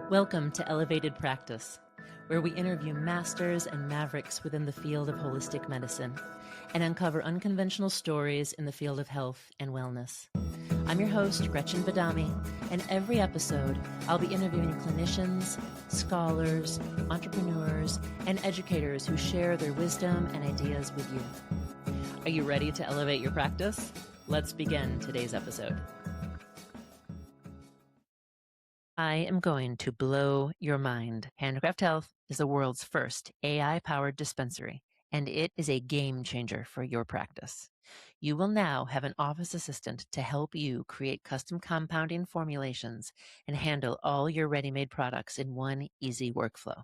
Welcome to Elevated Practice, where we interview masters and mavericks within the field of holistic medicine and uncover unconventional stories in the field of health and wellness. I'm your host, Gretchen Badami, and every episode I'll be interviewing clinicians, scholars, entrepreneurs, and educators who share their wisdom and ideas with you. Are you ready to elevate your practice? Let's begin today's episode. I am going to blow your mind. Handcraft Health is the world's first AI-powered dispensary, and it is a game changer for your practice. You will now have an office assistant to help you create custom compounding formulations and handle all your ready-made products in one easy workflow.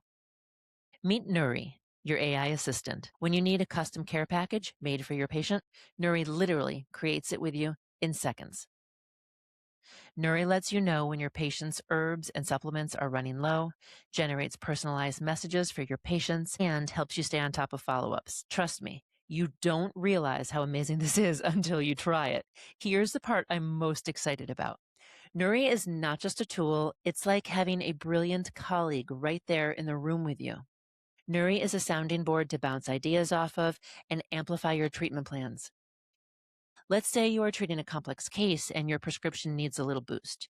Meet Nuri, your AI assistant. When you need a custom care package made for your patient, Nuri literally creates it with you in seconds. Nuri lets you know when your patient's herbs and supplements are running low, generates personalized messages for your patients, and helps you stay on top of follow-ups. Trust me, you don't realize how amazing this is until you try it. Here's the part I'm most excited about. Nuri is not just a tool, it's like having a brilliant colleague right there in the room with you. Nuri is a sounding board to bounce ideas off of and amplify your treatment plans. Let's say you are treating a complex case and your prescription needs a little boost.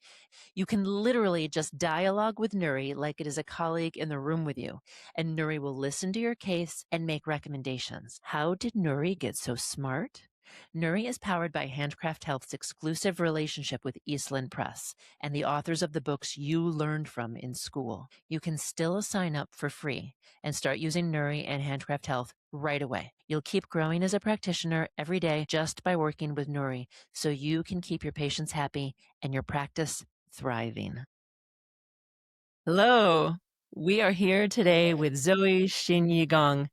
You can literally just dialogue with Nuri like it is a colleague in the room with you, and Nuri will listen to your case and make recommendations. How did Nuri get so smart? Nuri is powered by Handcraft Health's exclusive relationship with Eastland Press and the authors of the books you learned from in school. You can still sign up for free and start using Nuri and Handcraft Health right away. You'll keep growing as a practitioner every day just by working with Nuri, so you can keep your patients happy and your practice thriving. Hello, we are here today with Zoey Xinyi Gong.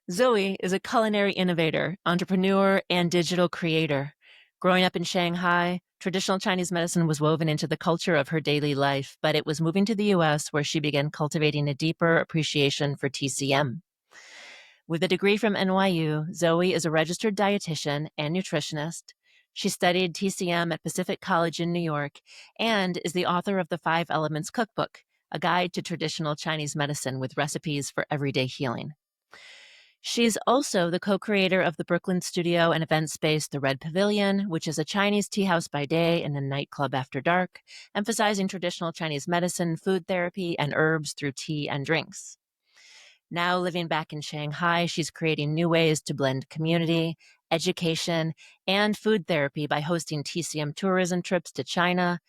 Zoey is a culinary innovator, entrepreneur, and digital creator. Growing up in Shanghai, traditional Chinese medicine was woven into the culture of her daily life, but it was moving to the US where she began cultivating a deeper appreciation for TCM. With a degree from NYU, Zoey is a registered dietitian and nutritionist. She studied TCM at Pacific College in New York and is the author of the 5 Elements Cookbook, a guide to traditional Chinese medicine with recipes for everyday healing. She's also the co-creator of the Brooklyn studio and event space, The Red Pavilion, which is a Chinese tea house by day and a nightclub after dark, emphasizing traditional Chinese medicine, food therapy, and herbs through tea and drinks. Now living back in Shanghai, she's creating new ways to blend community, education, and food therapy by hosting TCM tourism trips to China,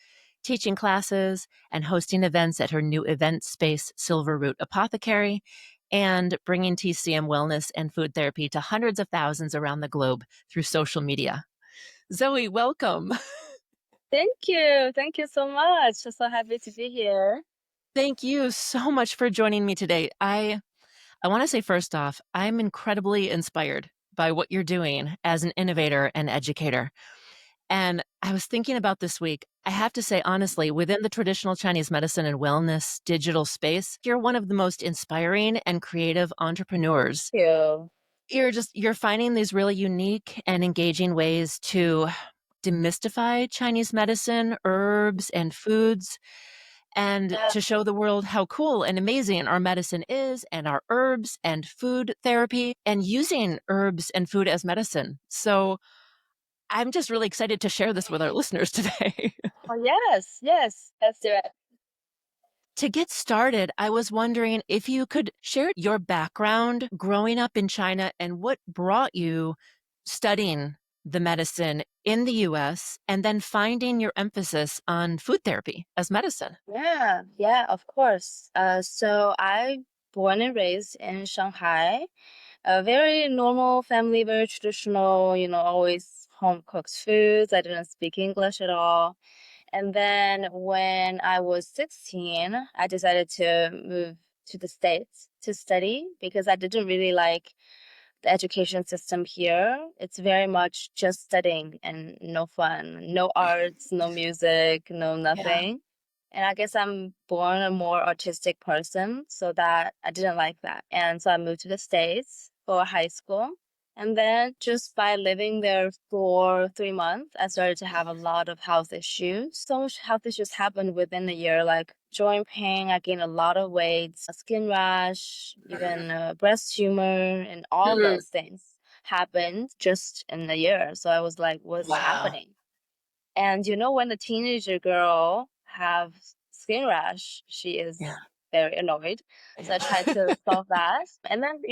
teaching classes, and hosting events at her new event space, Silver Root Apothecary, and bringing TCM wellness and food therapy to hundreds of thousands around the globe through social media. Zoey, welcome. Thank you. Thank you so much. So happy to be here. Thank you so much for joining me today. I want to say first off, I'm incredibly inspired by what you're doing as an innovator and educator. And I was thinking about this week, I have to say, honestly, within the traditional Chinese medicine and wellness digital space, you're one of the most inspiring and creative entrepreneurs. Thank you. You're finding these really unique and engaging ways to demystify Chinese medicine, herbs, and foods, and to show the world how cool and amazing our medicine is and our herbs and food therapy and using herbs and food as medicine. So I'm just really excited to share this with our listeners today. Oh, yes. Let's do it. To get started, I was wondering if you could share your background growing up in China and what brought you studying the medicine in the US and then finding your emphasis on food therapy as medicine. Yeah, of course. So I born and raised in Shanghai. A very normal family, very traditional, always home cooked foods. I didn't speak English at all. And then when I was 16, I decided to move to the States to study because I didn't really like the education system here. It's very much just studying and no fun, no arts, no music, no nothing. And I guess I'm born a more artistic person, so that I didn't like that. And so I moved to the States for high school. And then just by living there for 3 months, I started to have a lot of health issues. So much health issues happened within a year, like joint pain. I gained a lot of weight, a skin rash, even breast tumor, and all Mm. those things happened just in a year. So I was like, what's Wow. happening? And when a teenager girl have skin rash, she Yeah. is very annoyed. So Yeah. I tried to solve that. And then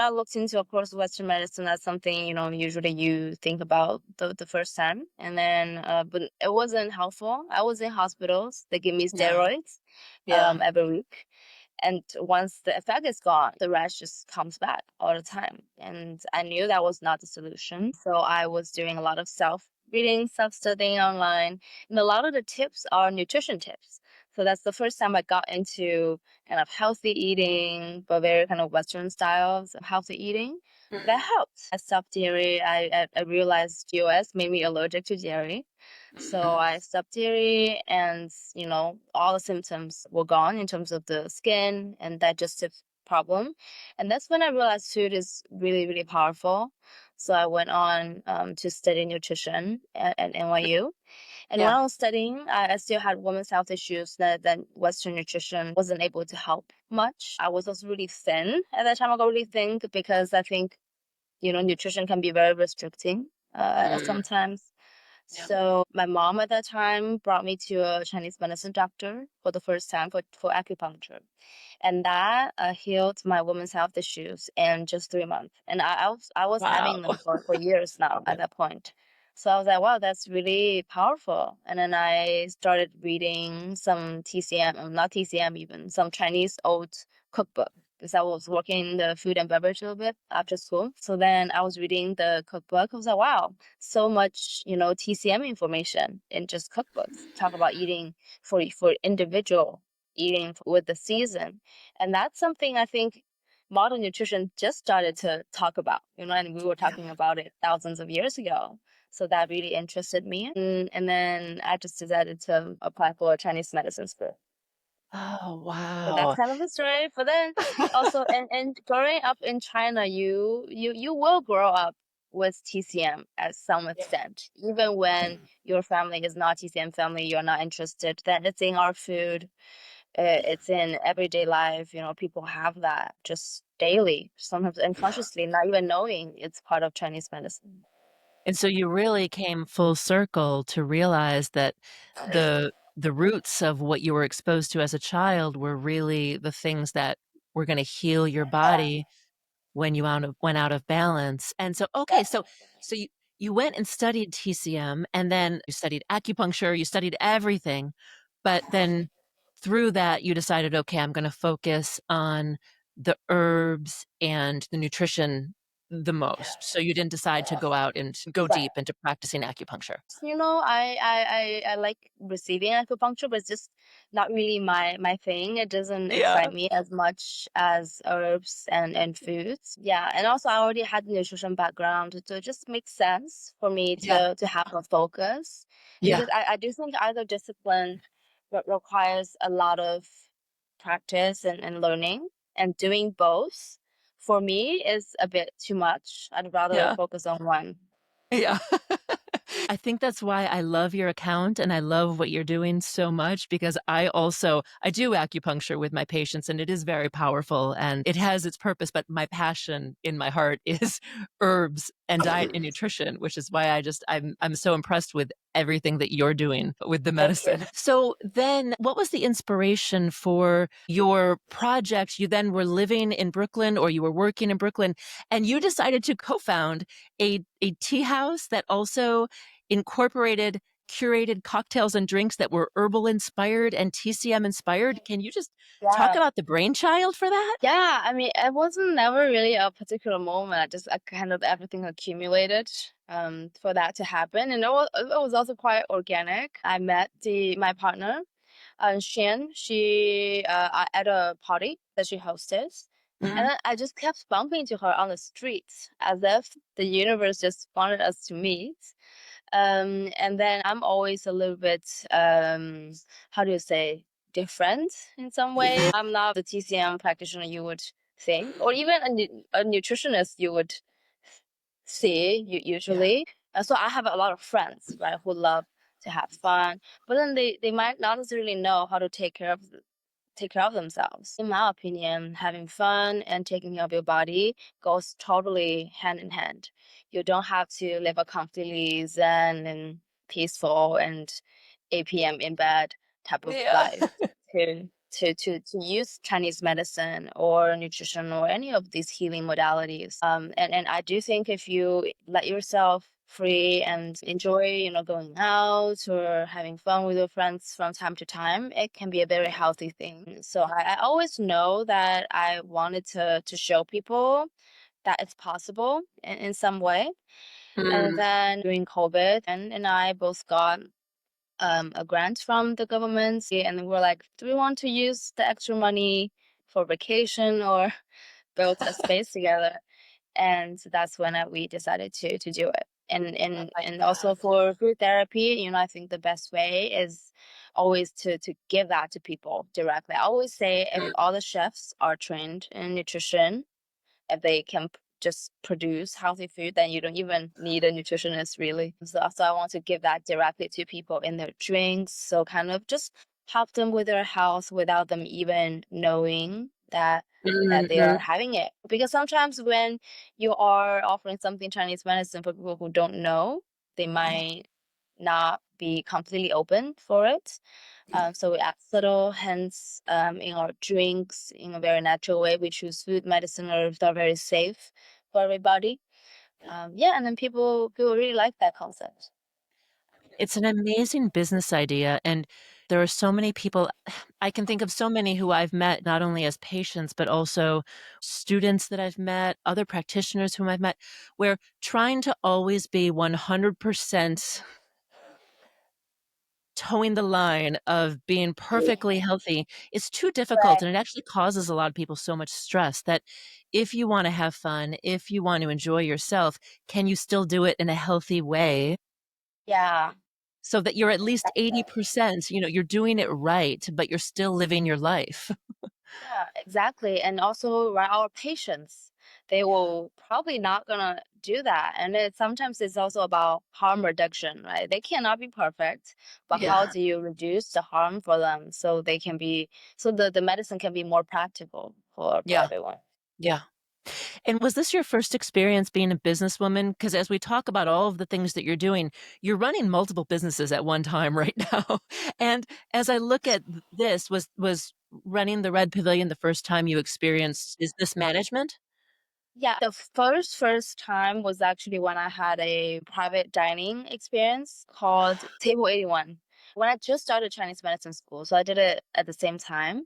I looked into, of course, Western medicine. That's something, usually you think about the first time. And then, but it wasn't helpful. I was in hospitals. They give me Yeah. steroids Yeah. every week. And once the effect is gone, the rash just comes back all the time. And I knew that was not the solution. So I was doing a lot of self reading, self studying online. And a lot of the tips are nutrition tips. So that's the first time I got into kind of healthy eating, but very kind of Western styles of healthy eating. That Mhm. helped. I stopped dairy. I realized POS made me allergic to dairy. So Mhm. I stopped dairy and, all the symptoms were gone in terms of the skin and digestive problem. And that's when I realized food is really, really powerful. So I went on to study nutrition at NYU. And when Yeah. I was studying, I still had women's health issues that Western nutrition wasn't able to help much. I was also really thin at that time. I got really thin because I think, nutrition can be very restricting Mm. sometimes. Yeah. So my mom at that time brought me to a Chinese medicine doctor for the first time for acupuncture. And that healed my women's health issues in just 3 months. And I was Wow. having them for years now at that point. So I was like, wow, that's really powerful. And then I started reading some TCM, not TCM even, some Chinese old cookbook because I was working in the food and beverage a little bit after school. So then I was reading the cookbook. I was like, wow, so much, TCM information in just cookbooks. Talk about eating for individual eating with the season. And that's something I think modern nutrition just started to talk about, and we were Yeah. talking about it thousands of years ago. So that really interested me. And then I just decided to apply for a Chinese medicine school. Oh, So that's wow. kind of the story. But then also, and growing up in China, you will grow up with TCM at some Yeah. extent, even when your family is not TCM family, you're not interested. Then it's in our food, it's in everyday life. People have that just daily, sometimes unconsciously, not even knowing it's part of Chinese medicine. And so you really came full circle to realize that the roots of what you were exposed to as a child were really the things that were gonna heal your body when you went out of balance. And so okay, so you went and studied TCM, and then you studied acupuncture, you studied everything, but then through that, you decided, "Okay, I'm gonna focus on the herbs and the nutrition the most." So you didn't decide to go out and go Right. deep into practicing acupuncture. I like receiving acupuncture, but it's just not really my thing. It doesn't Yeah, excite me as much as herbs and foods. Yeah, and also I already had nutrition background, so it just makes sense for me yeah, to have a focus yeah, because I do think either discipline requires a lot of practice and learning, and doing both for me is a bit too much. I'd rather yeah, focus on one. yeah. I think that's why I love your account and I love what you're doing so much because I do acupuncture with my patients and it is very powerful and it has its purpose, but my passion in my heart is herbs and diet and nutrition, which is why I'm so impressed with everything that you're doing with the Thank you. medicine. So then what was the inspiration for your project? You then were living in Brooklyn or you were working in Brooklyn and you decided to co-found a tea house that also incorporated curated cocktails and drinks that were herbal inspired and TCM inspired. Can you just talk Yeah. about the brainchild for that? Yeah, I mean, it wasn't never really a particular moment. I kind of everything accumulated for that to happen, and it was also quite organic. I met the my partner, Shan. At a party that she hosted, and Mhm. then I just kept bumping into her on the streets as if the universe just wanted us to meet. And then I'm always a little bit, how do you say, different in some ways. I'm not the TCM practitioner you would think, or even a nutritionist you would see Yeah. usually. So I have a lot of friends, right, who love to have fun, but then they might not necessarily know how to take care of themselves. In my opinion, having fun and taking care of your body goes totally hand in hand. You don't have to live a completely zen and peaceful and 8 p.m. in bed type of Yeah. life to use Chinese medicine or nutrition or any of these healing modalities. And I do think if you let yourself free and enjoy, going out or having fun with your friends from time to time, it can be a very healthy thing. So I always know that I wanted to show people that it's possible in some way. And Mm. then during COVID, and I both got a grant from the government, and we're like, do we want to use the extra money for vacation or build a space together? And that's when we decided to do it. And Oh and my and also God. for food therapy, I think the best way is always to give that to people directly. I always say if Mm. all the chefs are trained in nutrition, if they can just produce healthy food, then you don't even need a nutritionist really. So I want to give that directly to people in their drinks. So kind of just help them with their health without them even knowing that they are Mhm. having it. Because sometimes when you are offering something Chinese medicine for people who don't know, they might not be completely open for it. So we add subtle hints in our drinks in a very natural way. We choose food, medicine, herbs that are very safe for everybody. Yeah, and then people really like that concept. It's an amazing business idea, and there are so many people I can think of so many who I've met not only as patients, but also students that I've met, other practitioners whom I've met, where trying to always be 100% towing the line of being perfectly healthy is too difficult, Right. and it actually causes a lot of people so much stress that if you wanna have fun, if you want to enjoy yourself, can you still do it in a healthy way Yeah. so that you're at least 80%, you're doing it right, but you're still living your life? Yeah, exactly. And also, right, our patients, they will probably not gonna do that. And sometimes it's also about harm reduction, right? They cannot be perfect, but how Yeah. do you reduce the harm for them so the medicine can be more practical for Yeah, everyone. yeah. And was this your first experience being a businesswoman? Because as we talk about all of the things that you're doing, you're running multiple businesses at one time right now. And as I look at this, was running the Red Pavilion the first time you experienced is this management? Yeah, the first time was actually when I had a private dining experience called Table 81. When I just started Chinese medicine school, so I did it at the same time.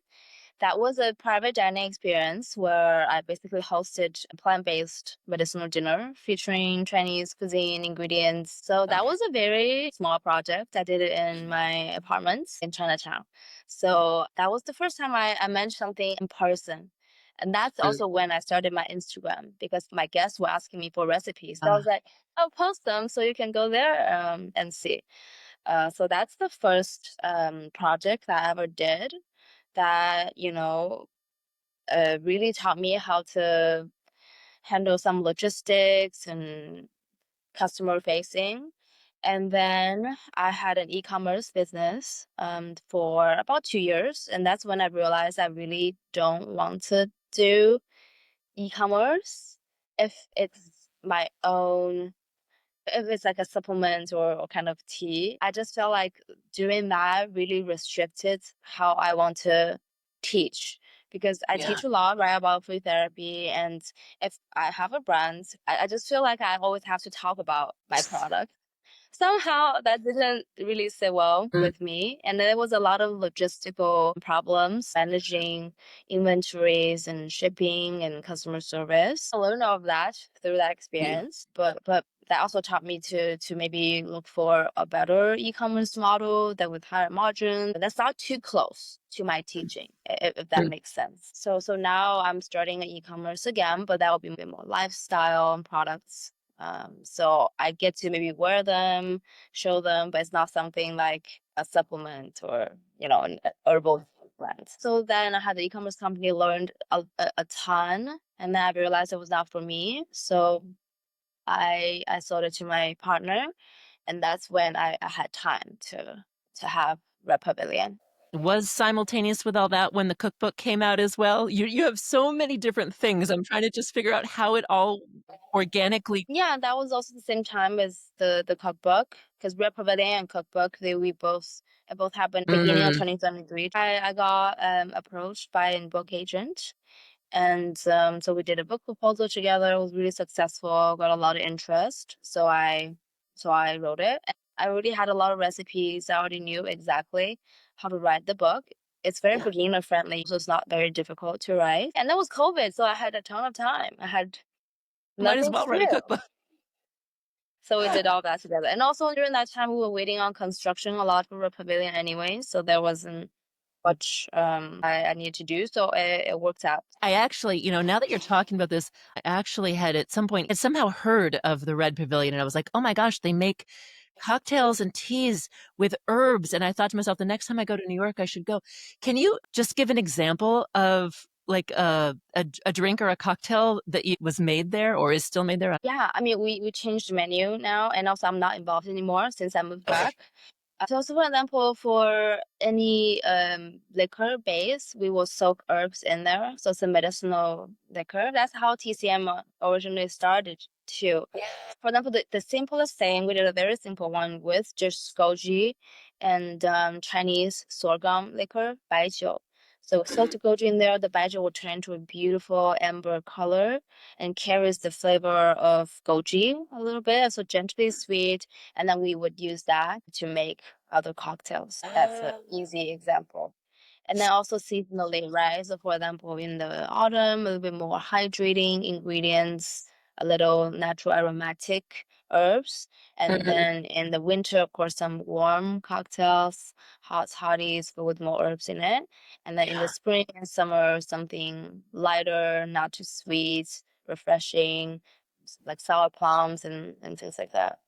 That was a private dining experience where I basically hosted a plant-based medicinal dinner featuring Chinese cuisine ingredients. So that Okay. was a very small project. I did it in my apartment in Chinatown. So that was the first time I managed something in person. And that's Mm. also when I started my Instagram because my guests were asking me for recipes. So I Uh, was like, I'll post them so you can go there and see. So that's the first project that I ever did that, really taught me how to handle some logistics and customer facing. And then I had an e-commerce business for about 2 years. And that's when I realized I really don't want to do e-commerce if it's my own if it's like a supplement or kind of tea. I just felt like doing that really restricted how I want to teach because I yeah. teach a lot, right, about food therapy. And if I have a brand, I just feel like I always have to talk about my product. Somehow that didn't really sit well Mm. with me. And there was a lot of logistical problems managing inventories and shipping and customer service. I learned all of that through that experience. But that also taught me to maybe look for a better e-commerce model that with higher margin. That's not too close to my teaching, if that Mm. makes sense. So now I'm starting an e-commerce again, but that will be a bit more lifestyle and products, so I get to maybe wear them, show them, but it's not something like a supplement or, an herbal brand. So then I had the e-commerce company, learned a ton, and then I realized it was not for me. So I sold it to my partner, and that's when I had time to have Red Pavilion. Was simultaneous with all that when the cookbook came out as well? You have so many different things. I'm trying to just figure out how it all organically. Yeah, that was also the same time as the cookbook, because Red Pavilion and cookbook, we both it both happened beginning of Mm, 2023. I got approached by a book agent, and so we did a book proposal together. It was really successful, got a lot of interest. So I wrote it. And I already had a lot of recipes. I already knew exactly how to write the book. It's very beginner friendly, so it's not very difficult to write. And that was COVID, so I had a ton of time. I had might as nothing to well write a do. cookbook. So we did all that together. And also during that time, we were waiting on construction a lot for a pavilion anyway. So there wasn't much I needed to do. So it worked out. I actually, now that you're talking about this, I actually had at some point had somehow heard of the Red Pavilion, and I was like, "Oh my gosh, they make cocktails and teas with herbs." And I thought to myself, the next time I go to New York, I should go. Can you just give an example of like a drink or a cocktail that was made there or is still made there? Yeah, I mean, we changed the menu now, and also I'm not involved anymore since I moved back. So for example, for any liquor base, we will soak herbs in there. So it's a medicinal liquor. That's how TCM originally started too. For example, the simplest thing, we did a very simple one with just goji and Chinese sorghum liquor, baijiu. So soak the goji in there, the baijiu will turn into a beautiful amber color and carries the flavor of goji a little bit, so gently sweet. And then we would use that to make other cocktails. That's an easy example. And then also seasonally, right? So for example, in the autumn, a little bit more hydrating ingredients, a little natural aromatic herbs. And Mhm. then in the winter, of course, some warm cocktails, hot toddies but with more herbs in it. And then in the spring and summer, something lighter, not too sweet, refreshing, like sour plums and things like that.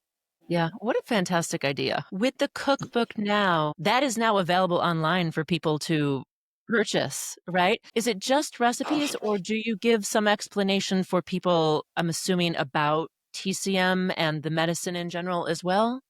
Yeah, what a fantastic idea. With the cookbook now, that is now available online for people to purchase, right? Is it just recipes or do you give some explanation for people, I'm assuming, about TCM and the medicine in general as well?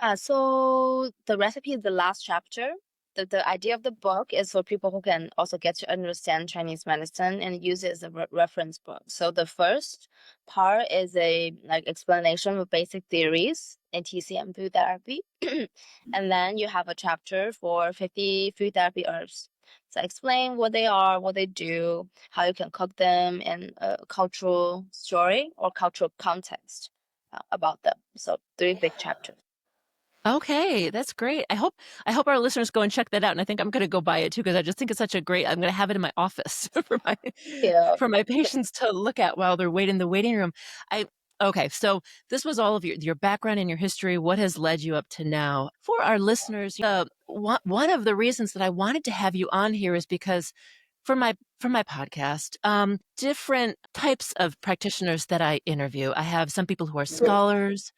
Yeah, so the recipe is the last chapter. The idea of the book is for people who can also get to understand Chinese medicine and use it as a reference book. So the first part is a like explanation of basic theories in TCM food therapy. And then you have a chapter for 50 food therapy herbs. So explain what they are, what they do, how you can cook them, and a cultural story or cultural context about them. So three big chapters. Okay, that's great. I hope our listeners go and check that out, and I think I'm gonna go buy it too because I just think it's such a great. I'm gonna have it in my office Yeah. for my patients to look at while they're waiting in the waiting room. I Okay, so this was all of your background and your history. What has led you up to now? For our listeners, one of the reasons that I wanted to have you on here is because for my podcast, different types of practitioners that I interview. I have some people who are scholars,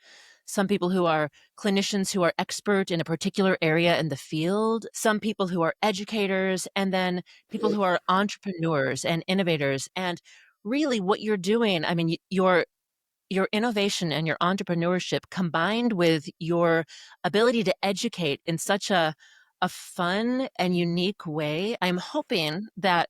some people who are clinicians who are expert in a particular area in the field, some people who are educators, and then people who are entrepreneurs and innovators. And really, what you're doing, I mean, your innovation and your entrepreneurship combined with your ability to educate in such a fun and unique way. I'm hoping that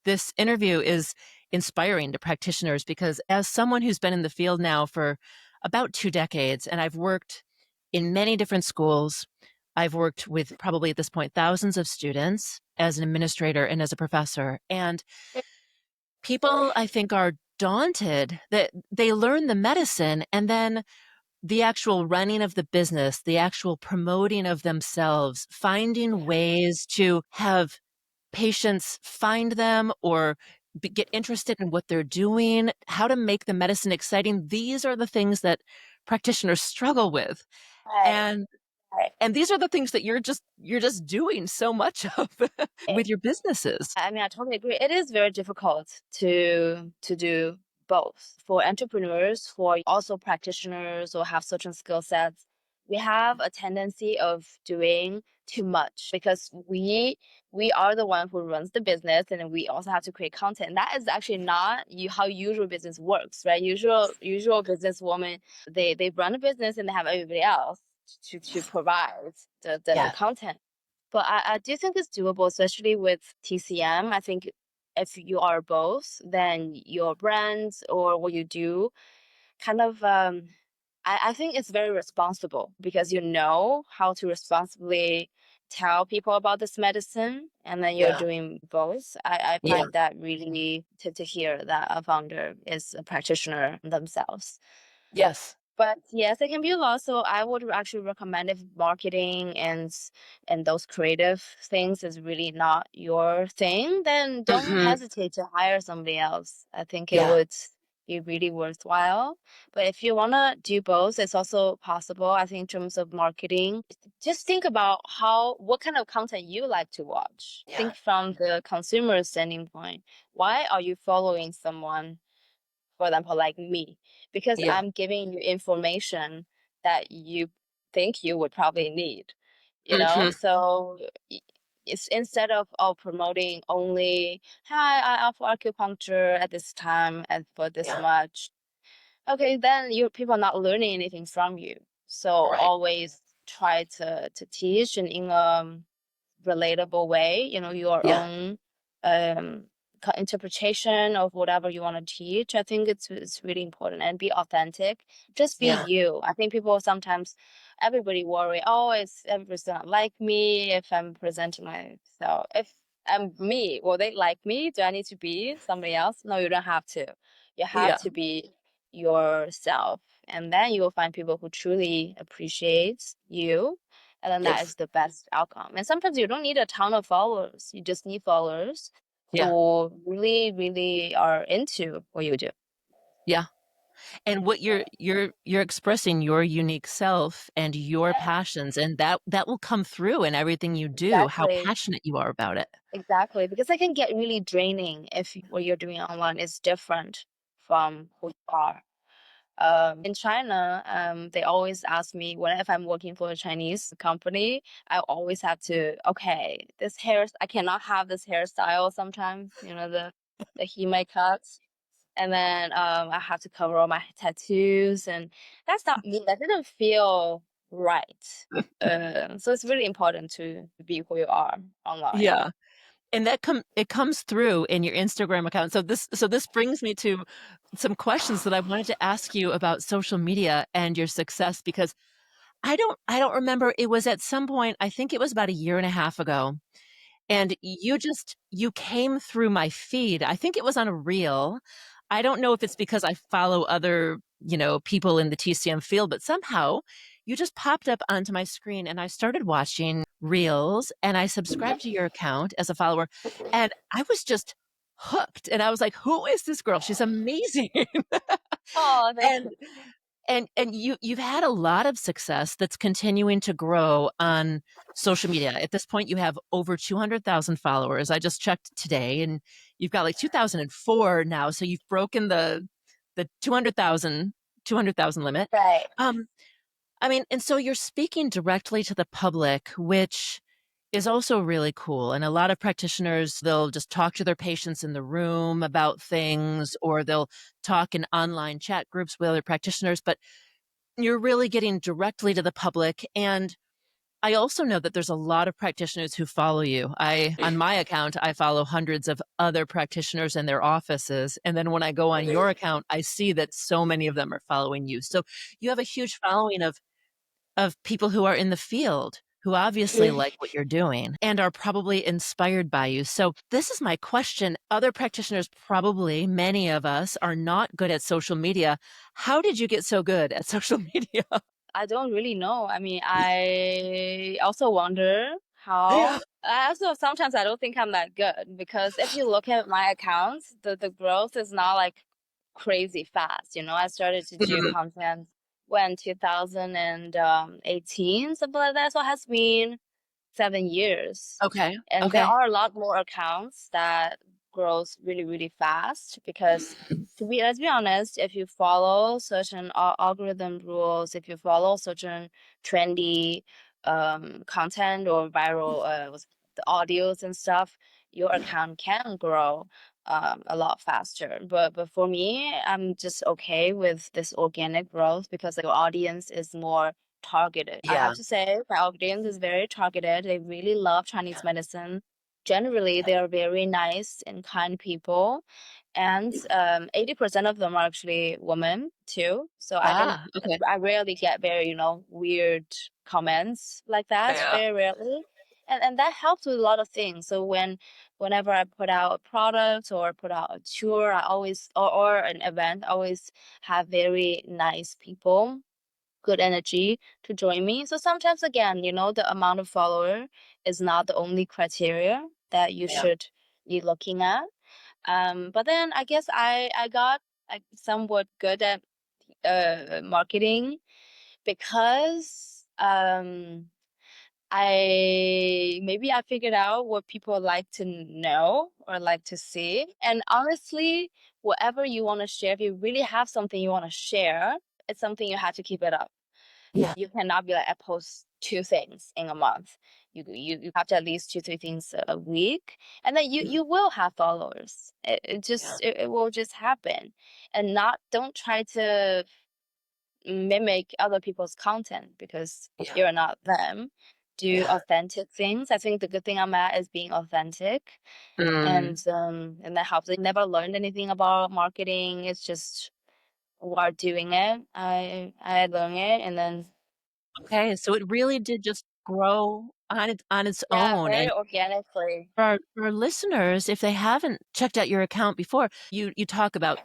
this interview is inspiring to practitioners because as someone who's been in the field now for about 2 decades, and I've worked in many different schools, I've worked with probably at this point thousands of students as an administrator and as a professor. And people, I think, are daunted that they learn the medicine and then the actual running of the business, the actual promoting of themselves, finding ways to have patients find them or get interested in what they're doing, how to make the medicine exciting. These are the things that practitioners struggle with. Right, And right. and these are the things that you're just doing so much of Eh, with your businesses. I mean, I totally agree. It is very difficult to do both for entrepreneurs, for also practitioners or have certain skill sets. we have a tendency of doing too much because we are the one who runs the business, and then we also have to create content. That is actually not how usual business works, right? Usual businesswoman, they run a business and they have everybody else to provide the Yeah. content. But I do think it's doable, especially with TCM. I think if you are both, then your brands or what you do kind of I think it's very responsible because you know how to responsibly tell people about this medicine, and then you're Yeah. doing both. I Yeah. find that really to hear that a founder is a practitioner themselves. Yes. But yes, it can be a lot. So I would actually recommend if marketing and those creative things is really not your thing, then don't Hmm. hesitate to hire somebody else. I think it Yeah. would be really worthwhile. But if you wanna do both, it's also possible. I think in terms of marketing, just think about what kind of content you like to watch. Yeah. Think from the consumer standing point. Why are you following someone, for example, like me, because Yeah. I'm giving you information that you think you would probably need, you know? Hmm. So it's instead of promoting only, hi, I offer acupuncture at this time and for this Yeah. much. Okay, then you people are not learning anything from you. So Right. always try to teach and in a relatable way, your Yeah. own um interpretation of whatever you want to teach. I think it's really important, and be authentic. Just be Yeah. you. I think people sometimes, everybody worry, oh, it's everybody's not like me if I'm presenting myself. If I'm me, will they like me? Do I need to be somebody else? No, you don't have to. You have Yeah. to be yourself, and then you will find people who truly appreciate you, and then that is Yes. the best outcome. And sometimes you don't need a ton of followers. You just need followers Yeah. who really, really are into what you do. Yeah. And what you're expressing your unique self and your Yeah, passions, and that will come through in everything you do, how exactly. passionate you are about it. Exactly. Because it can get really draining if what you're doing online is different from who you are. In China, they always ask me when if I'm working for a Chinese company, I always have to, okay, this hair, I cannot have this hairstyle sometimes, the hime cuts. And then I have to cover all my tattoos, and that's not me. That didn't feel right. So it's really important to be who you are online. Yeah. And it comes through in your Instagram account. So this brings me to some questions that I wanted to ask you about social media and your success, because I don't remember, it was at some point, I think it was about a year and a half ago, and you came through my feed. I think it was on a reel. I don't know if it's because I follow other, people in the TCM field, but somehow you just popped up onto my screen and I started watching reels and I subscribed to your account as a follower, and I was just hooked. And I was like, who is this girl? She's amazing. Oh, thank and you. and you've had a lot of success that's continuing to grow on social media. At this point, you have over 200,000 followers. I just checked today, and you've got like 2,004 now. So you've broken the 200,000 limit. Right. Um, I mean, and so you're speaking directly to the public, which is also really cool. And a lot of practitioners, they'll just talk to their patients in the room about things, or they'll talk in online chat groups with other practitioners. But you're really getting directly to the public. And I also know that there's a lot of practitioners who follow you. On my account, I follow hundreds of other practitioners in their offices. And then when I go on your account, I see that so many of them are following you. So you have a huge following of people who are in the field, who obviously like what you're doing and are probably inspired by you. So this is my question. Other practitioners, probably many of us, are not good at social media. How did you get so good at social media? I don't really know. I mean, I also wonder Yeah. how. I also sometimes I don't think I'm that good because if you look at my accounts, the growth is not like crazy fast. I started to do Mhm. content when 2018, something like that. So it has been 7 years, Okay. and there Okay. are a lot more accounts that grows really, really fast because let's be honest, if you follow certain algorithm rules, if you follow certain trendy content or viral the audios and stuff, your account can grow a lot faster. But for me, I'm just okay with this organic growth because the audience is more targeted. I Yeah. have to say, my audience is very targeted. They really love Chinese medicine. Generally, they are very nice and kind people, and 80% of them are actually women too. So Ah, okay. I rarely get very, weird comments like that, Yeah. very rarely. And that helps with a lot of things. So whenever I put out a product or put out a tour, I always or an event, I always have very nice people, good energy to join me. So sometimes again, the amount of follower is not the only criteria that you Yeah. should be looking at. But then I guess I got like somewhat good at marketing because I figured out what people like to know or like to see. And honestly, whatever you want to share, if you really have something you want to share, it's something you have to keep it up. Yeah. You cannot be like, I post two things in a month. You have to at least two, three things a week. And then you will have followers. It will just happen. And not don't try to mimic other people's content because Yeah. you're not them. Do Yeah. authentic things. I think the good thing I'm at is being authentic, Mm. and that helps. I never learned anything about marketing. It's just while doing it, I learned it, and then Okay, so it really did just grow on its yeah, own, very and organically. for our listeners, if they haven't checked out your account before, you talk about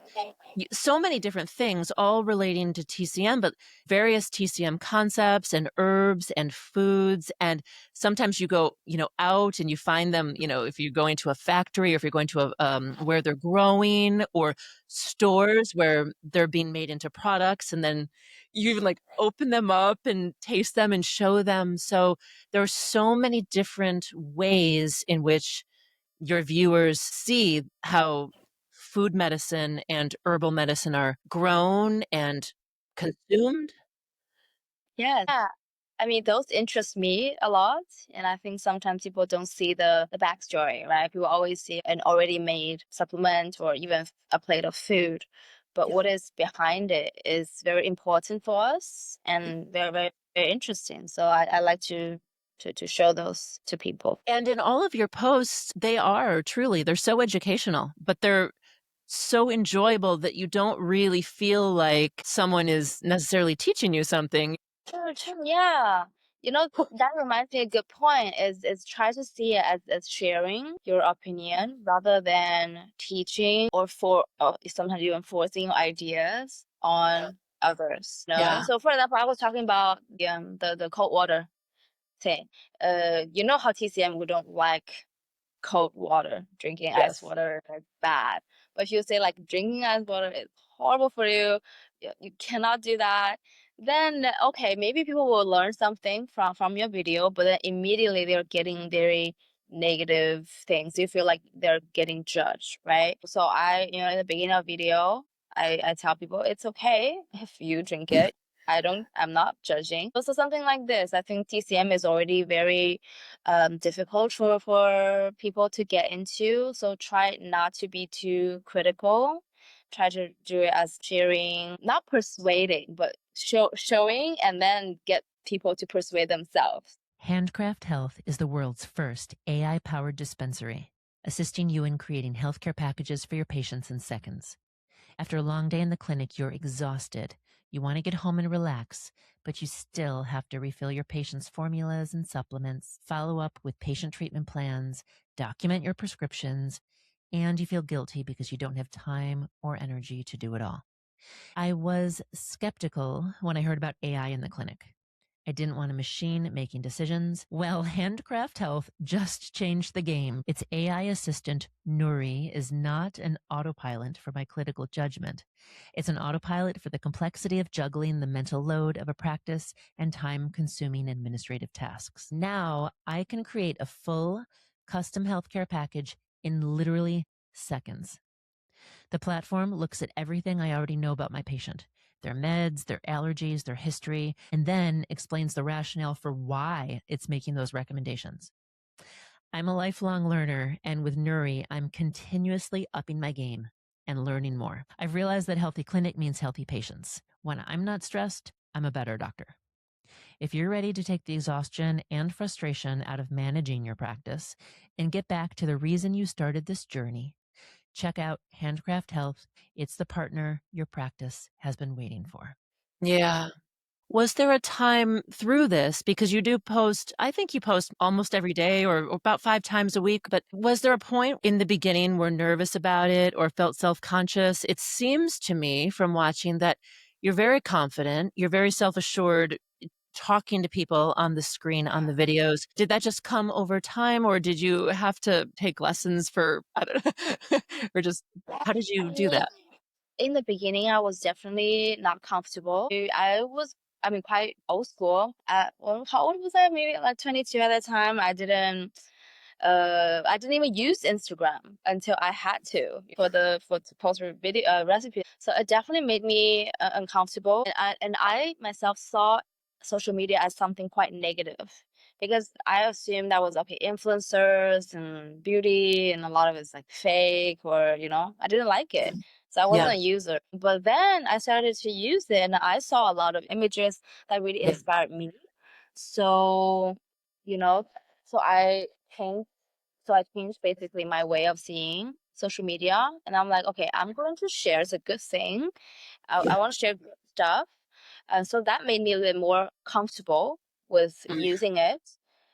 so many different things all relating to TCM, but various TCM concepts and herbs and foods. And sometimes you go, out and you find them, if you're going to a factory or if you're going to where they're growing or stores where they're being made into products. And then you even like open them up and taste them and show them. So there are so many different ways in which your viewers see how food medicine and herbal medicine are grown and consumed. Yes. Yeah. I mean, those interest me a lot, and I think sometimes people don't see the backstory, right? People always see an already made supplement or even a plate of food, but Yeah. what is behind it is very important for us and very, very, very interesting. So I like to show those to people. And in all of your posts, they are truly, they're so educational, but they're so enjoyable that you don't really feel like someone is necessarily teaching you something. True, true. Yeah. That reminds me a good point is try to see it as sharing your opinion rather than teaching or sometimes even forcing ideas Yeah. on others. Yeah. So for example, I was talking about the cold water thing. You know how TCM we don't like cold water, drinking ice Yes. water is bad. But if you say like drinking ice water is horrible for you, you cannot do that, then okay, maybe people will learn something from your video, but then immediately they're getting very negative things. You feel like they're getting judged, right? So in the beginning of video, I tell people it's okay if you drink it. I'm not judging. So something like this, I think TCM is already very difficult for people to get into. So try not to be too critical. Try to do it as sharing, not persuading, but showing, and then get people to persuade themselves. Handcraft Health is the world's first AI powered dispensary, assisting you in creating healthcare packages for your patients in seconds. After a long day in the clinic, you're exhausted. You want to get home and relax, but you still have to refill your patient's formulas and supplements, follow up with patient treatment plans, document your prescriptions, and you feel guilty because you don't have time or energy to do it all. I was skeptical when I heard about AI in the clinic. I didn't want a machine making decisions. Well, Handcraft Health just changed the game. Its AI assistant, Nuri, is not an autopilot for my clinical judgment. It's an autopilot for the complexity of juggling the mental load of a practice and time consuming administrative tasks. Now I can create a full custom healthcare package in literally seconds. The platform looks at everything I already know about my patient, their meds, their allergies, their history, and then explains the rationale for why it's making those recommendations. I'm a lifelong learner, and with Nuri, I'm continuously upping my game and learning more. I've realized that healthy clinic means healthy patients. When I'm not stressed, I'm a better doctor. If you're ready to take the exhaustion and frustration out of managing your practice and get back to the reason you started this journey, check out Handcraft Health. It's the partner your practice has been waiting for. Yeah. Was there a time through this, because you do post, I think you post almost every day or about 5 times a week, but was there a point in the beginning where nervous about it or felt self-conscious? It seems to me from watching that you're very confident, you're very self-assured talking to people on the screen, on the videos. Did that just come over time, or did you have to take lessons for, I don't know, or just how did I you do mean, that? in the beginning, I was definitely not comfortable. I mean, quite old school. Well, how old was I? Maybe like 22 at the time. I didn't even use Instagram until I had to to post video recipes. So it definitely made me uncomfortable. And I myself saw social media as something quite negative because I assumed that was okay, influencers and beauty, and a lot of it's like fake, or I didn't like it. So I Yeah. wasn't a user. But then I started to use it and I saw a lot of images that really inspired me. So, you know, so I changed so I changed basically my way of seeing social media. And I'm like, okay, I'm going to share. It's a good thing. I want to share good stuff. And so that made me a little more comfortable with Mm. using it.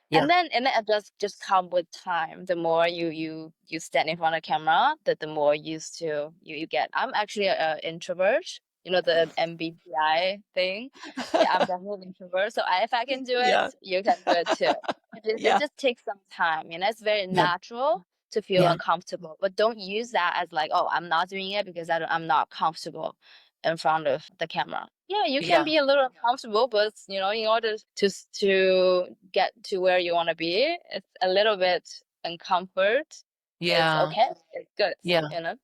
Yeah. And then it does just come with time. The more you stand in front of camera, the more used to you get. I'm actually an introvert. You know the MBTI thing. Yeah, I'm definitely an introvert. So if I can do it, Yeah. you can do it too. It Yeah. just takes some time. It's very Yeah. natural to feel Yeah. uncomfortable, but don't use that as like, oh, I'm not doing it because I'm not comfortable in front of the camera. Yeah, you can Yeah. be a little uncomfortable, but in order to get to where you want to be, it's a little bit uncomfort. It's Yeah. okay. It's good, Yeah. you know.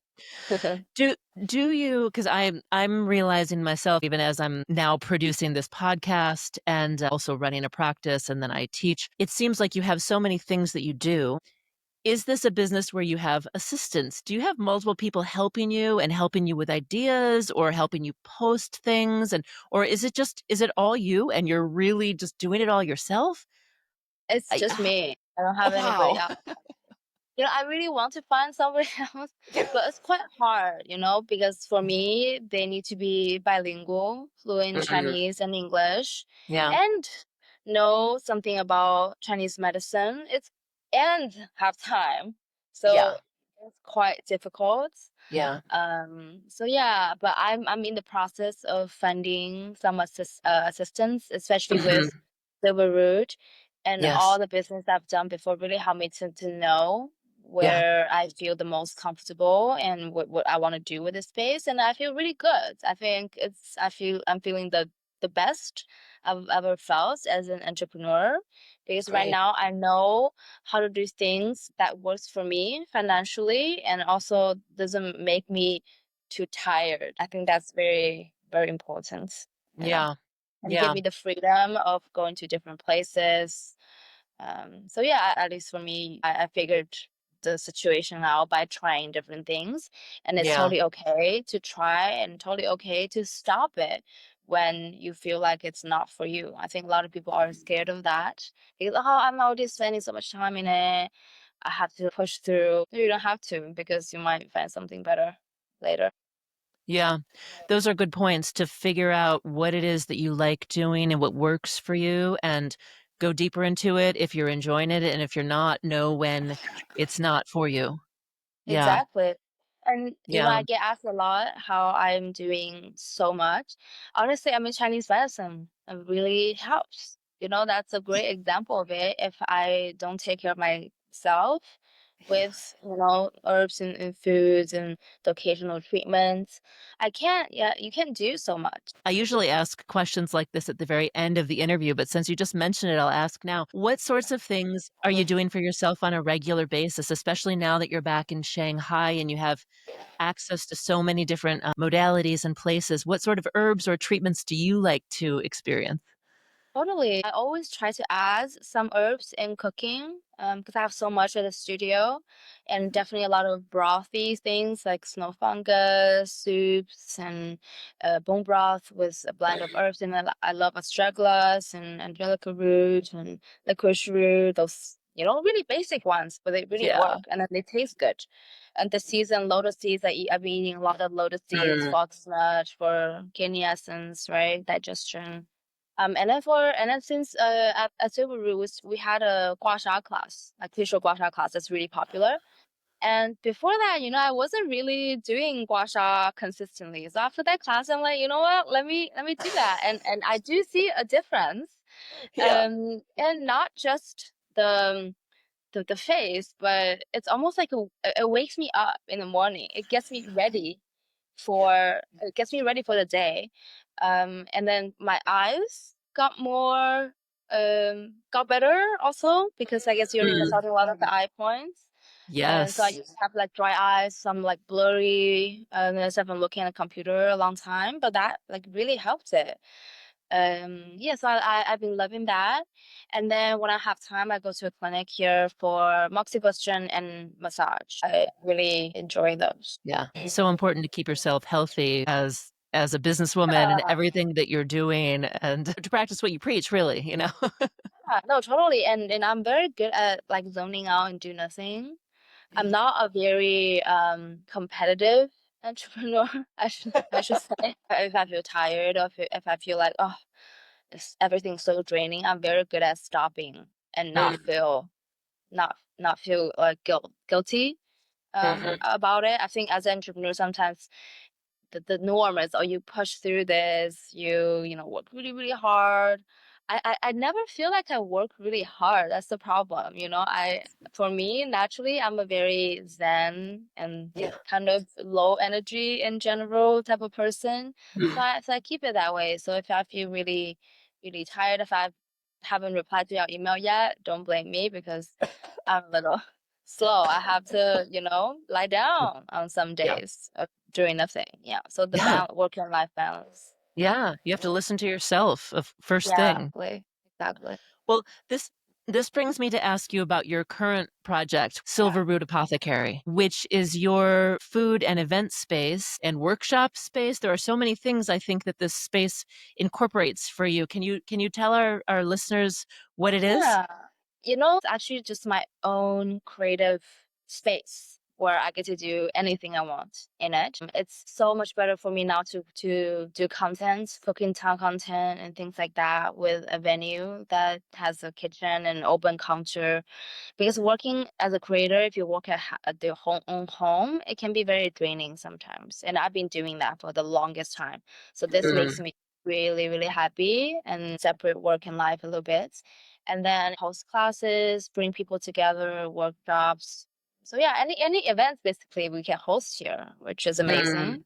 Do do you, because I'm realizing myself, even as I'm now producing this podcast and also running a practice and then I teach, it seems like you have so many things that you do. Is this a business where you have assistants? Do you have multiple people helping you and helping you with ideas or helping you post things, and or is it all you and you're really just doing it all yourself? It's I just me. I don't have anybody Wow. else. I really want to find somebody else, but it's quite hard, because for me, they need to be bilingual, fluent in Mhm. Chinese and English, Yeah. and know something about Chinese medicine. And have time. Yeah. So it's quite difficult. Yeah. So yeah, but I'm in the process of finding some assistance, especially with Mhm. Silver Root, and Yes. all the business I've done before really helped me to know Yeah. where I feel the most comfortable and what I want to do with this space. And I feel really good. I'm feeling the best I've ever felt as an entrepreneur, because right Great. now I know how to do things that works for me financially and also doesn't make me too tired. I think that's very, very important, you know, Yeah. and give Yeah. me the freedom of going to different places. So yeah, at least for me, I figured the situation out by trying different things. And it's Yeah. totally okay to try and totally okay to stop it when you feel like it's not for you. I think a lot of people are scared of that because, oh, I'm already spending so much time in it. I have to push through. No, you don't have to, because you might find something better later. Yeah. Those are good points to figure out what it is that you like doing and what works for you and go deeper into it if you're enjoying it, and if you're not, know when it's not for you. Yeah. Exactly. And Yeah. I get asked a lot how I'm doing so much. Honestly, I mean, Chinese medicine really helps. That's a great example of it. If I don't take care of myself, with, herbs and foods and the occasional treatments. You can't do so much. I usually ask questions like this at the very end of the interview, but since you just mentioned it, I'll ask now. What sorts of things are you doing for yourself on a regular basis, especially now that you're back in Shanghai and you have access to so many different modalities and places? What sort of herbs or treatments do you like to experience? Totally. I always try to add some herbs in cooking because I have so much at the studio and definitely a lot of brothy things like snow fungus, soups, and bone broth with a blend of herbs. And I love astragalus and angelica root and licorice root, those, really basic ones, but they really Yeah. work and then they taste good. And the seeds and lotus seeds, I've been eating a lot of lotus seeds, Mm, foxnut for kidney essence, right? Digestion. And then since at Subaru we had a gua sha class, like visual gua sha class that's really popular. And before that, I wasn't really doing gua sha consistently. So after that class, I'm like, you know what? Let me do that. And I do see a difference. yeah. And not just the face, but it's almost like it wakes me up in the morning. It gets me ready for the day. And then my eyes got better also because I guess you're Mm, massaging a lot of the eye points. And so I yes. used to have like dry eyes, some like blurry, and then I've been looking at a computer a long time, but that like really helped it. Yeah, so I've been loving that. And then when I have time, I go to a clinic here for moxibustion and massage. I really enjoy those. Yeah. So important to keep yourself healthy as a businesswoman and Yeah, everything that you're doing and to practice what you preach, really, you know? yeah, no, totally. And I'm very good at like zoning out and do nothing. I'm not a very competitive entrepreneur, I should say. If I feel tired or if I feel like, oh, everything's so draining, I'm very good at stopping and Mm, not feel guilty mhm. about it. I think as an entrepreneur sometimes the norm is, oh, you push through this, work really, really hard. I never feel like I work really hard. That's the problem. For me, naturally, I'm a very zen and Yeah. kind of low energy in general type of person. So I keep it that way. So if I feel really, really tired, if I haven't replied to your email yet, don't blame me because I'm a little slow. I have to, lie down on some Yeah. days doing nothing. Yeah. So the Yeah. work and life balance. Yeah. You have to listen to yourself of first Yeah, thing. exactly. Well, this brings me to ask you about your current project, Yeah. Silver Root Apothecary, which is your food and event space and workshop space. There are so many things I think that this space incorporates for you. Can you tell our listeners what it is? Yeah. It's actually just my own creative space where I get to do anything I want in it. It's so much better for me now to do content, cooking town content and things like that with a venue that has a kitchen and open counter. Because working as a creator, if you work at their own home, it can be very draining sometimes. And I've been doing that for the longest time. So this makes Mm, me really, really happy and separate work and life a little bit. And then host classes, bring people together, workshops. So yeah, any events basically we can host here, which is mm, amazing.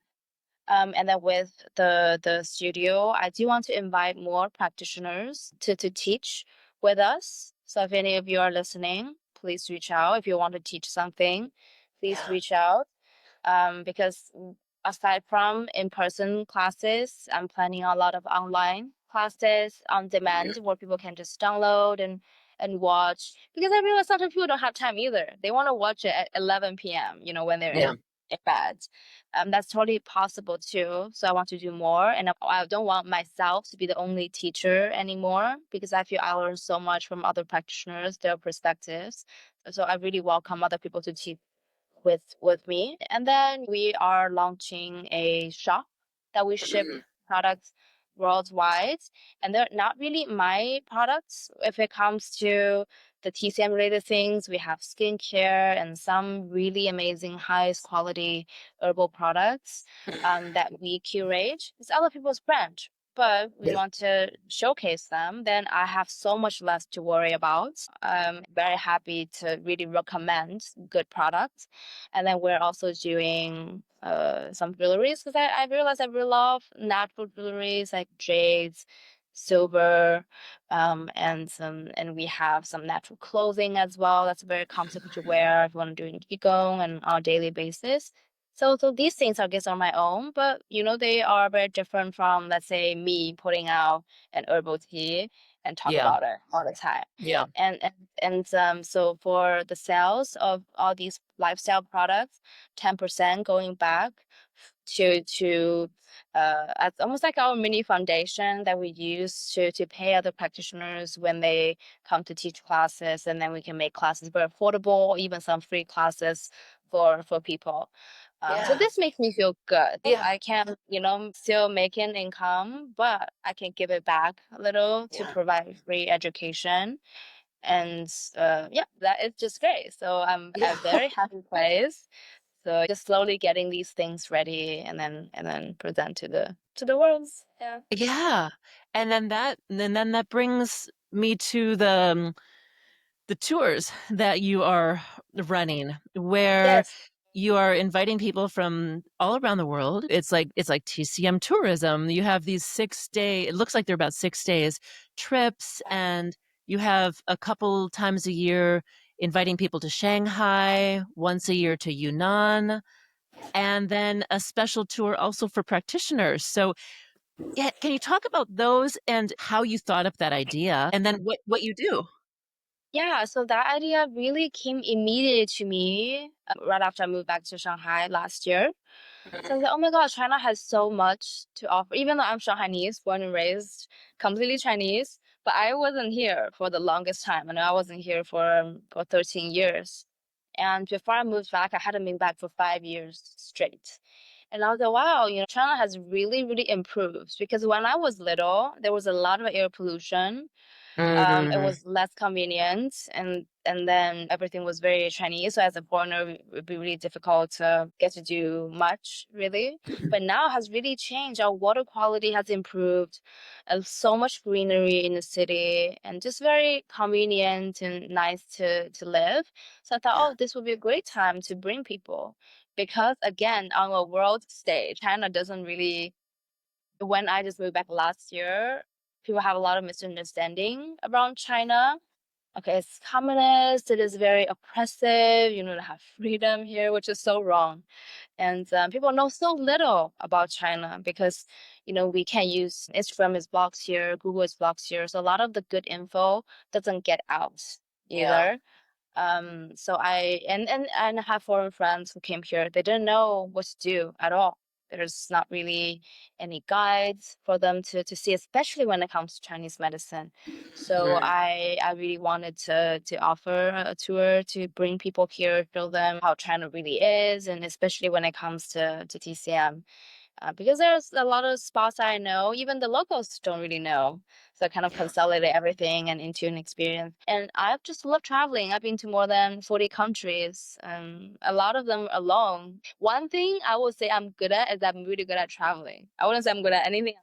And then with the studio, I do want to invite more practitioners to teach with us. So if any of you are listening, please reach out. If you want to teach something, please yeah. reach out. Because aside from in-person classes, I'm planning a lot of online classes on demand where people can just download and watch. Because I realize sometimes people don't have time either. They want to watch it at 11 p.m. When they're Yeah. in bed. That's totally possible too. So I want to do more, and I don't want myself to be the only teacher anymore because I feel I learn so much from other practitioners, their perspectives. So I really welcome other people to teach with me. And then we are launching a shop that we ship Mm, products worldwide. And they're not really my products. If it comes to the TCM related things, we have skincare and some really amazing highest quality herbal products that we curate. It's other people's brand. but we want to showcase them, then I have so much less to worry about. I'm very happy to really recommend good products. And then we're also doing some jewelries because I realized I really love natural jewelries like jades, silver, and we have some natural clothing as well. That's very comfortable to wear if you want to do in qigong and on a daily basis. So these things I guess are my own, but they are very different from, let's say, me putting out an herbal tea and talk Yeah. about it all the time. Yeah. So for the sales of all these lifestyle products, 10% going back to it's almost like our mini foundation that we use to pay other practitioners when they come to teach classes, and then we can make classes very affordable, even some free classes for people. So this makes me feel good. Yeah. I can, still make an income, but I can give it back a little to provide free education. And yeah, that is just great. So I'm at a very happy place. So just slowly getting these things ready and then present to the world. Yeah. Yeah. And then that brings me to the tours that you are running, where Yes. you are inviting people from all around the world. It's like TCM tourism. You have these 6 day, it looks like they're about 6 days trips, and you have a couple times a year inviting people to Shanghai, once a year to Yunnan, and then a special tour also for practitioners. So yeah, can you talk about those and how you thought up that idea and then what you do? Yeah, so that idea really came immediately to me right after I moved back to Shanghai last year. So I was like, oh my God, China has so much to offer. Even though I'm Shanghainese, born and raised, completely Chinese, but I wasn't here for the longest time. I know I wasn't here for 13 years. And before I moved back, I hadn't been back for 5 years straight. And I was like, wow, China has really, really improved because when I was little, there was a lot of air pollution. It Mm, was less convenient, and then everything was very Chinese. So as a foreigner, it would be really difficult to get to do much, really. But now it has really changed. Our water quality has improved. So much greenery in the city, and just very convenient and nice to live. So I thought, oh, this would be a great time to bring people, because again, on a world stage, China doesn't really. When I just moved back last year, people have a lot of misunderstanding around China. Okay, it's communist, it is very oppressive, to have freedom here, which is so wrong. And people know so little about China because, we can't use Instagram is blocked here, Google is blocked here. So a lot of the good info doesn't get out yeah. either. So I have foreign friends who came here. They didn't know what to do at all. There's not really any guides for them to see, especially when it comes to Chinese medicine. So Mm. I really wanted to offer a tour to bring people here, show them how China really is, and especially when it comes to TCM. Because there's a lot of spots I know, even the locals don't really know. So I kind of consolidate everything and into an experience. And I've just loved traveling. I've been to more than 40 countries, a lot of them alone. One thing I would say I'm good at is I'm really good at traveling. I wouldn't say I'm good at anything,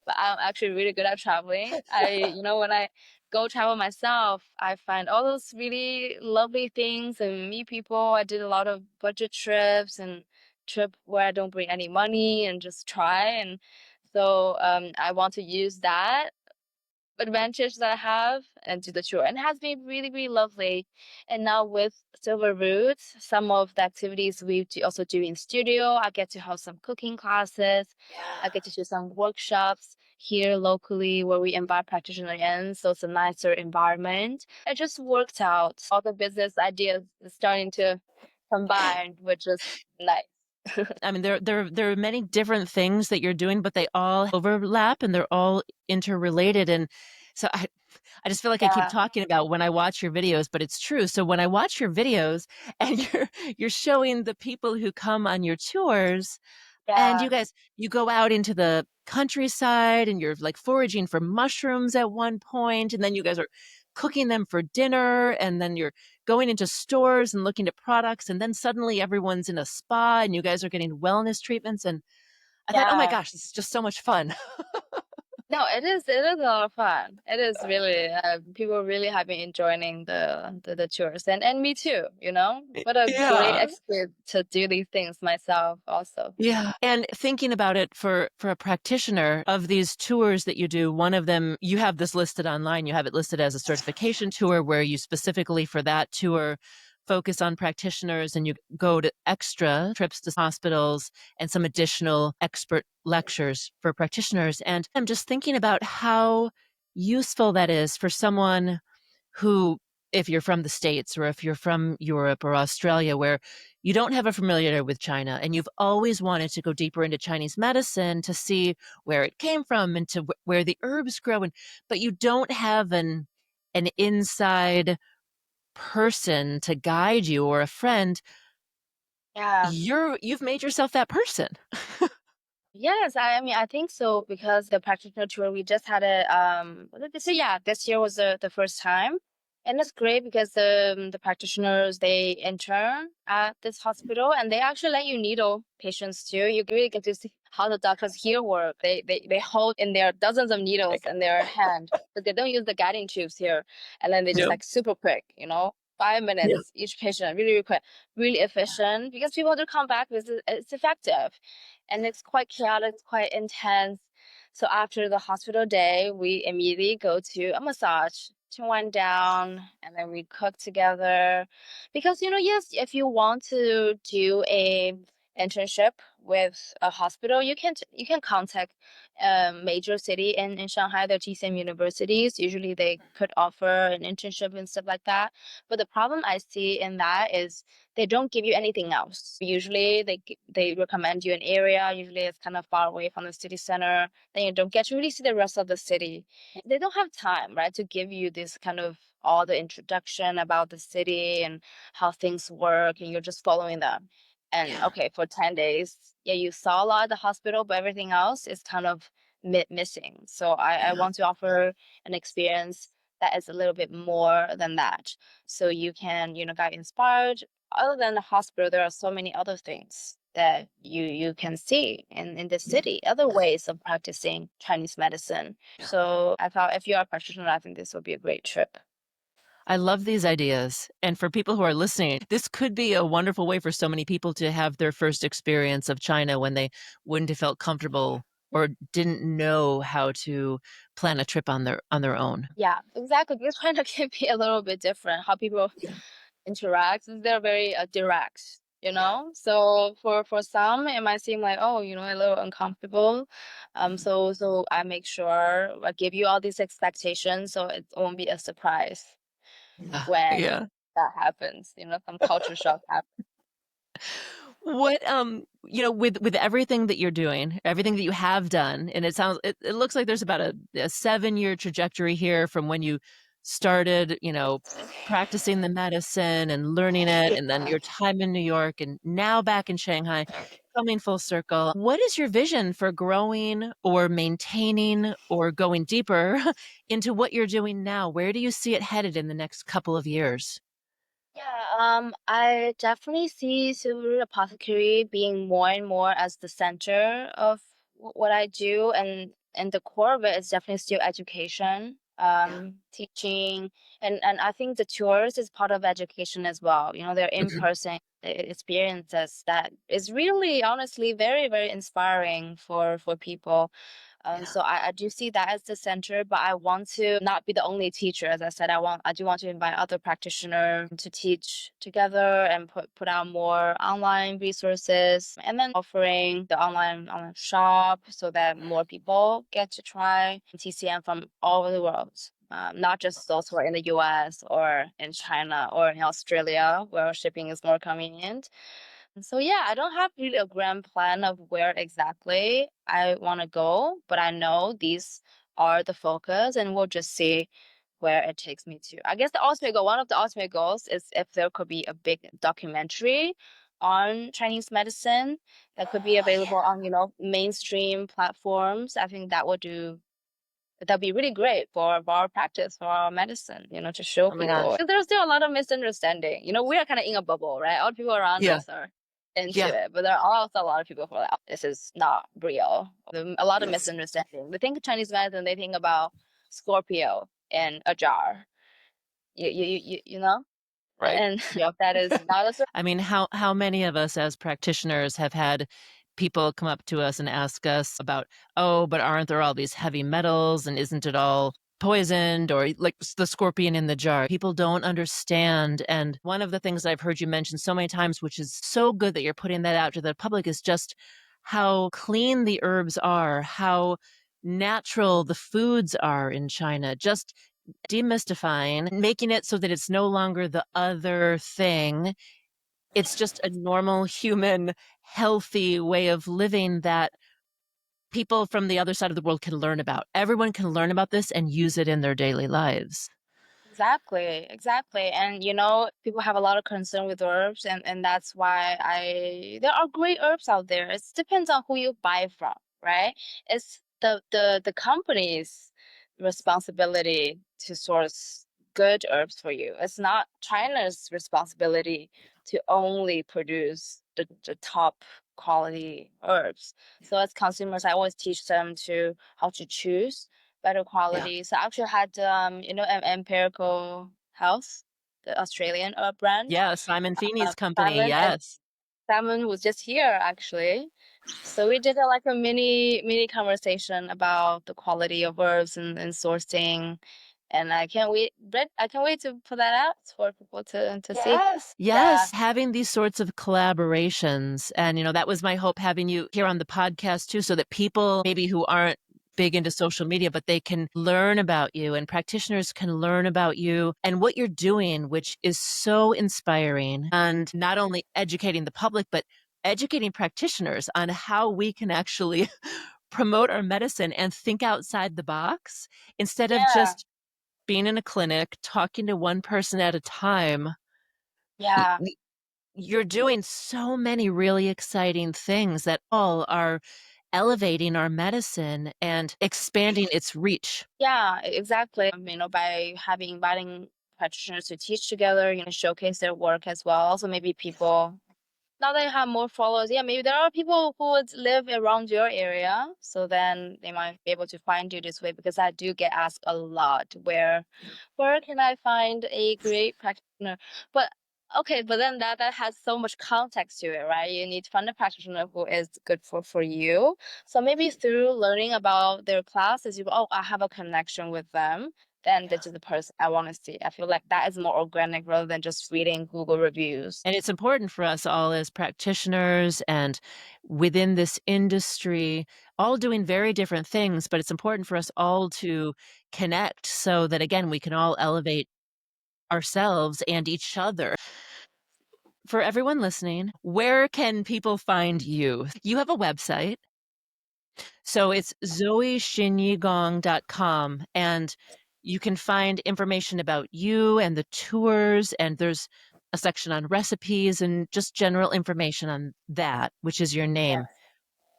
but I'm actually really good at traveling. When I go travel myself, I find all those really lovely things and meet people. I did a lot of budget trips and trip where I don't bring any money and just try. And so I want to use that advantage that I have and do the tour. And it has been really, really lovely. And now with Silver Roots, some of the activities we also do in studio, I get to have some cooking classes. I get to do some workshops here locally where we invite practitioners in. So it's a nicer environment. It just worked out. All the business ideas is starting to combine, which is nice. I mean, there are many different things that you're doing, but they all overlap and they're all interrelated. And so I just feel like I keep Yeah, talking about when I watch your videos, but it's true. So when I watch your videos and you're showing the people who come on your tours, and yeah, you go out into the countryside and you're like foraging for mushrooms at one point, and then you guys are cooking them for dinner, and then you're going into stores and looking at products, and then suddenly everyone's in a spa and you guys are getting wellness treatments. And I thought, oh my yeah. gosh, this is just so much fun. No, it is a lot of fun. It is really people really have been enjoying the tours, and me too, you know. What a great Yeah. experience to do these things myself also. Yeah. And thinking about it for a practitioner of these tours that you do, one of them, you have this listed online. You have it listed as a certification tour where you specifically for that tour focus on practitioners and you go to extra trips to hospitals and some additional expert lectures for practitioners. And I'm just thinking about how useful that is for someone who, if you're from the States or if you're from Europe or Australia, where you don't have a familiarity with China and you've always wanted to go deeper into Chinese medicine to see where it came from and to where the herbs grow, and but you don't have an inside person to guide you or a friend, Yeah. you've made yourself that person. Yes, I mean I think so because the practitioner tour we just had it was it this year? Yeah, this year was the first time. And it's great because the practitioners they intern at this hospital and they actually let you needle patients too. You really get to see how the doctors here work. They hold in their dozens of needles in their hand. But they don't use the guiding tubes here. And then they just Yep. like super quick, you know, 5 minutes each patient, really, really quick, really efficient because people do come back because it's effective and it's quite chaotic, it's quite intense. So after the hospital day, we immediately go to a massage to wind down, and then we cook together. Because you know, yes, if you want to do a internship with a hospital, you can contact a major city in Shanghai, the TCM universities. Usually they could offer an internship and stuff like that. But the problem I see in that is they don't give you anything else. Usually they recommend you an area. Usually it's kind of far away from the city center. Then you don't get to really see the rest of the city. They don't have time, right, to give you this kind of all the introduction about the city and how things work, and you're just following them. And Yeah. okay, for 10 days, yeah, you saw a lot at the hospital, but everything else is kind of missing. So I Yeah. want to offer an experience that is a little bit more than that. So you can, you know, get inspired other than the hospital, there are so many other things that you can see in the city, other ways of practicing Chinese medicine. So I thought if you are a practitioner, I think this would be a great trip. I love these ideas. And for people who are listening, this could be a wonderful way for so many people to have their first experience of China when they wouldn't have felt comfortable or didn't know how to plan a trip on their own. Yeah, exactly. Because China can be a little bit different. How people interact, they're very direct, you know. So for some, it might seem like oh, you know, a little uncomfortable. So I make sure I give you all these expectations, so it won't be a surprise Yeah. when Yeah. that happens, you know, some culture shock happens. What, with everything that you're doing, everything that you have done, and it looks like there's about a 7-year trajectory here from when you started, practicing the medicine and learning it, and then your time in New York, and now back in Shanghai, coming full circle. What is your vision for growing or maintaining or going deeper into what you're doing now? Where do you see it headed in the next couple of years? Yeah, I definitely see silver apothecary being more and more as the center of what I do, and the core of it is definitely still education, teaching, and I think the tours is part of education as well. You know, they're in Mhm. person experiences that is really, honestly, very, very inspiring for people. Yeah. So I do see that as the center, but I want to not be the only teacher. As I said, I do want to invite other practitioners to teach together and put out more online resources, and then offering the online shop so that more people get to try TCM from all over the world. Not just those who are in the US or in China or in Australia where shipping is more convenient. So yeah, I don't have really a grand plan of where exactly I want to go, but I know these are the focus and we'll just see where it takes me to. I guess the ultimate goal, one of the ultimate goals is if there could be a big documentary on Chinese medicine that could be available on, you know, mainstream platforms. I think that'd be really great for our practice, for our medicine, you know, to show Oh my people. gosh. 'Cause there's still a lot of misunderstanding. You know, we are kind of in a bubble, right? All the people around Yeah. us are into Yeah. it. But there are also a lot of people who are like, "Oh, this is not real." A lot of misunderstanding. They think Chinese medicine, they think about Scorpio in a jar. You know? Right. And Yep. that is not a I mean, how many of us as practitioners have had people come up to us and ask us about, "Oh, but aren't there all these heavy metals and isn't it all poisoned or like the scorpion in the jar?" People don't understand. And one of the things I've heard you mention so many times, which is so good that you're putting that out to the public, is just how clean the herbs are, how natural the foods are in China. Just demystifying, making it so that it's no longer the other thing. It's just a normal human, healthy way of living that people from the other side of the world can learn about. Everyone can learn about this and use it in their daily lives. Exactly, exactly. And people have a lot of concern with herbs, and that's why there are great herbs out there. It depends on who you buy from, right? It's the company's responsibility to source good herbs for you. It's not China's responsibility to only produce the top quality herbs. So as consumers, I always teach them to how to choose better Yeah. quality. So I actually had Empirical Health, the Australian brand. Yeah, Simon Feeney's company, Simon and yes. Simon was just here actually. So we did like a mini conversation about the quality of herbs and sourcing. And I can't wait to put that out for people to see. Yes. Yeah. Yes, having these sorts of collaborations, and, that was my hope having you here on the podcast too, so that people maybe who aren't big into social media, but they can learn about you and practitioners can learn about you and what you're doing, which is so inspiring, and not only educating the public, but educating practitioners on how we can actually promote our medicine and think outside the box instead of Yeah. just being in a clinic, talking to one person at a time. Y Yeah. y You're doing so many really exciting things that all are elevating our medicine and expanding its reach. Yeah, exactly. By inviting practitioners to teach together, showcase their work as well. So maybe people, now they have more followers, yeah, maybe there are people who would live around your area. So then they might be able to find you this way because I do get asked a lot where can I find a great practitioner? But okay, but then that has so much context to it, right? You need to find a practitioner who is good for you. So maybe through learning about their classes, I have a connection with them. Then this is the person I want to see. I feel like that is more organic rather than just reading Google reviews. And it's important for us all as practitioners and within this industry, all doing very different things, but it's important for us all to connect so that, again, we can all elevate ourselves and each other. For everyone listening, where can people find you? You have a website. So it's zoeyxinyigong.com, and you can find information about you and the tours, and there's a section on recipes and just general information on that, which is your name.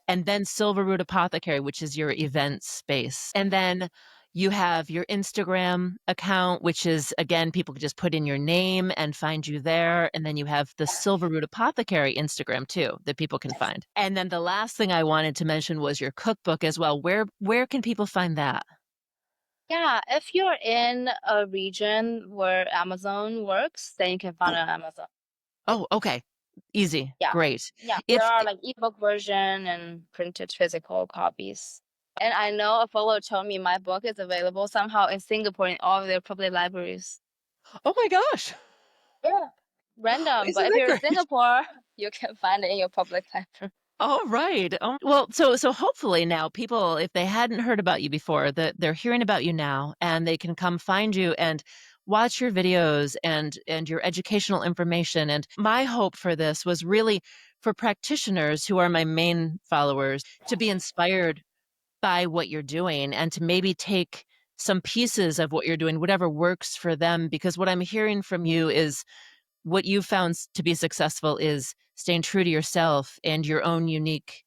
And then Silverroot Apothecary, which is your event space. And then you have your Instagram account, which is, again, people can just put in your name and find you there. And then you have the Silverroot Apothecary Instagram too that people can find. And then the last thing I wanted to mention was your cookbook as well. Where can people find that? Yeah, if you're in a region where Amazon works, then you can find it on Amazon. Oh, okay. Easy. Yeah. Great. Yeah. There If are like ebook version and printed physical copies. And I know a follower told me my book is available somehow in Singapore in all of their public libraries. Oh my gosh. Yeah. Random, but Isn't if that you're in great? Singapore, you can find it in your public library. All right. Well, so hopefully now people, if they hadn't heard about you before, that they're hearing about you now, and they can come find you and watch your videos and your educational information. And my hope for this was really for practitioners who are my main followers to be inspired by what you're doing and to maybe take some pieces of what you're doing, whatever works for them. Because what I'm hearing from you is what you found to be successful is staying true to yourself and your own unique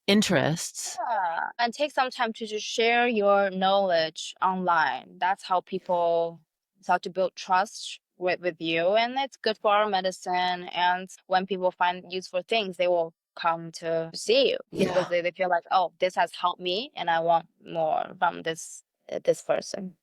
interests. Yeah. And take some time to just share your knowledge online. That's how people start to build trust with you, and it's good for our medicine. And when people find useful things, they will come to see you because they feel like, oh, this has helped me, and I want more from this person.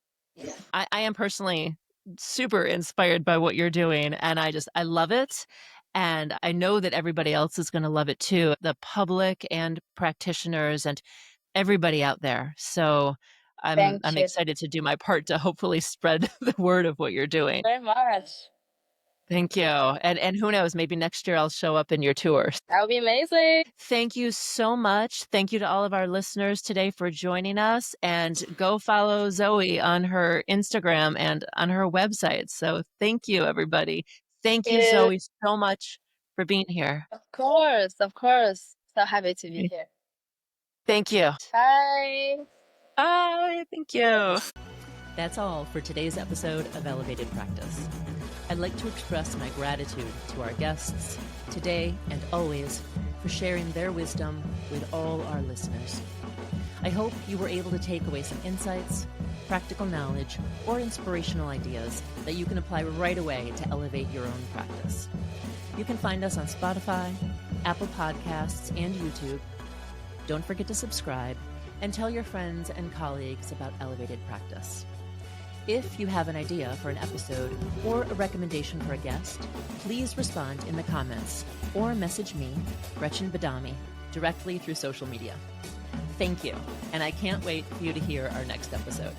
I am personally super inspired by what you're doing, and I love it. And I know that everybody else is going to love it too, the public and practitioners and everybody out there. So Thank I'm you excited to do my part to hopefully spread the word of what you're doing. very much. Thank you. And who knows, maybe next year I'll show up in your tours. That would be amazing. Thank you so much. Thank you to all of our listeners today for joining us, and go follow Zoey on her Instagram and on her website. So thank you, everybody. Thank you, Yeah, Zoey, so much for being here. of course, of course. So happy to be here. Thank you. Bye. Bye. Thank you. That's all for today's episode of Elevated Practice. I'd like to express my gratitude to our guests today and always for sharing their wisdom with all our listeners. I hope you were able to take away some insights, practical knowledge, or inspirational ideas that you can apply right away to elevate your own practice. You can find us on Spotify, Apple Podcasts, and YouTube. Don't forget to subscribe and tell your friends and colleagues about Elevated Practice. If you have an idea for an episode or a recommendation for a guest, please respond in the comments or message me, Gretchen Badami, directly through social media. Thank you, and I can't wait for you to hear our next episode.